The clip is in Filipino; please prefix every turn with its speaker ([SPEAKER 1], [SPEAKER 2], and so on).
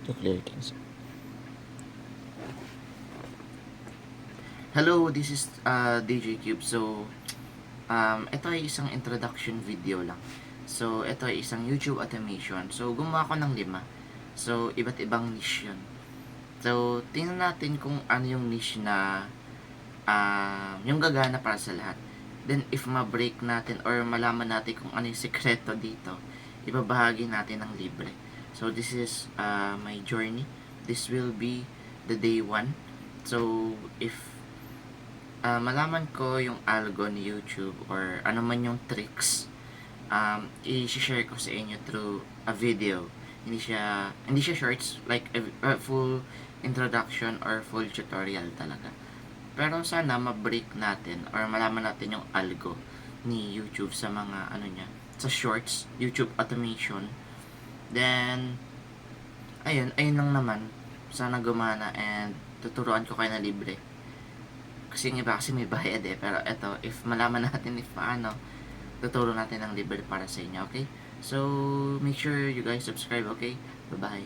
[SPEAKER 1] to clear things.
[SPEAKER 2] Hello, this is DJ Cube. So, ito ay isang introduction video lang. So, ito ay isang YouTube automation. So, gumawa ko ng 5. So, iba't ibang niche yun. So, tingnan natin kung ano yung niche na yung gagana para sa lahat. Then, if ma-break natin or malaman natin kung ano yung sekreto dito, ibabahagi natin ng libre. So, this is my journey. This will be the day 1. So, if malaman ko yung algo ni YouTube or ano man yung tricks, i-share ko sa inyo through a video. Hindi siya shorts, like a full introduction or full tutorial talaga. Pero sana ma-break natin or malaman natin yung algo ni YouTube sa mga ano niya, sa shorts, YouTube automation. Then, ayun lang naman. Sana gumana and tuturuan ko kayo na libre. Kasi yung iba kasi may bayad eh. Pero eto, if malaman natin if paano, tuturo natin ng libre para sa inyo, okay? So, make sure you guys subscribe, okay? Bye-bye.